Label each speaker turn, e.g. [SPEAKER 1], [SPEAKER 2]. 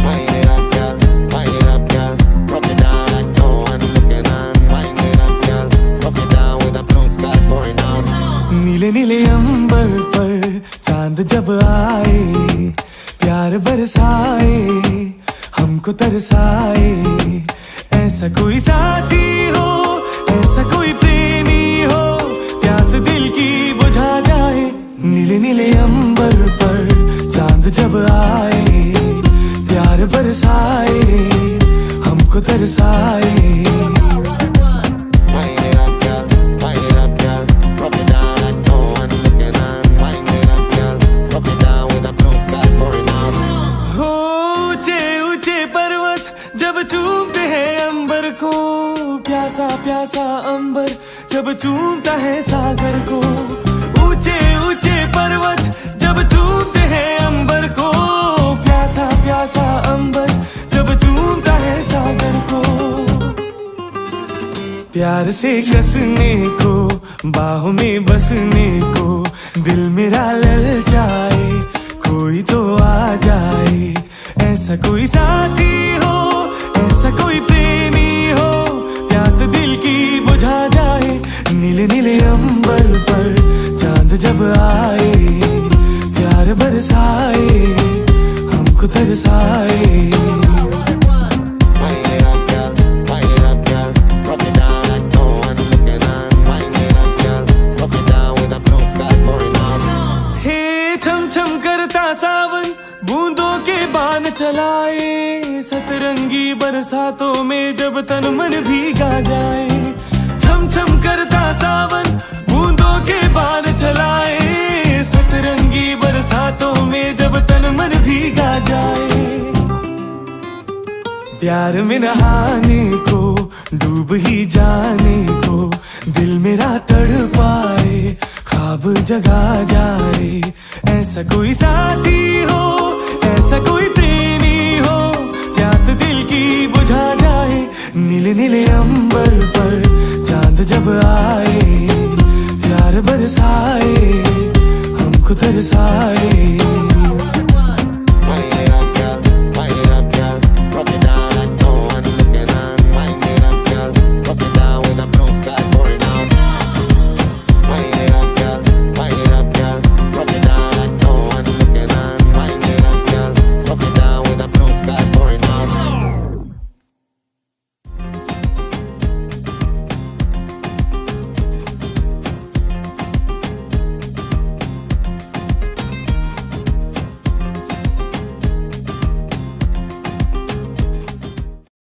[SPEAKER 1] Wind it up, girl. Wind it up, girl. Rock it down like no one looking on. Wind it up, girl. Rock it down with the blue sky pouring out.
[SPEAKER 2] नीले नीले अंबर पर चांद जब आए, प्यार बरसाए, हमको तरसाए। ऐसा कोई साथी हो, ऐसा कोई प्रेमी हो, प्यास दिल की बुझा जाए। नीले नीले अंबर पर चांद जब आए, प्यार बरसाए, हमको तरसाए।
[SPEAKER 1] Wind it up, girl. Wind it up, girl. Rock it down like no one looking on. Wind it up, girl. Rock it down with the blue sky pouring out.
[SPEAKER 2] हो ऊंचे ऊंचे पर्वत जब चूमते हैं अंबर को, प्यासा प्यासा अंबर जब चूमता है सागर को। ऊंचे ऊंचे पर्वत जब चूमते हैं अंबर को, प्यासा प्यासा अंबर जब चूमता है सागर को। प्यार से कसने को, बाहों में बसने को, दिल मेरा ललचाए, कोई तो आ जाए। ऐसा कोई साथी हो, ऐसा कोई प्रेमी हो, प्यास दिल की बुझा जाए। नीले नीले अंबर पर चांद जब आए, प्यार बरसाए, हमको तरसाए।
[SPEAKER 1] Wind it up, girl. Wind it up, girl. Rock it down like no one looking on. Wind it up, girl. Rock it down with the blue sky pouring out.
[SPEAKER 2] हे छम छम करता सावन बूंदों के बान चलाए, सतरंगी बरसातों में जब तन मन भीगा जाए। छम छम करता सावन बूंदों के बान चलाए, सतरंगी बरसातों में जब तन मन भीगा जाए। प्यार में नहाने को, डूब ही जाने को, दिल मेरा तड़पाए, ख्वाब जगा जाए। ऐसा कोई साथी हो, ऐसा कोई प्रेमी हो, प्यास दिल की बुझा जाए। नीले नीले अंबर पर चांद जब आए, प्यार बरसाए, हमको तरसाए।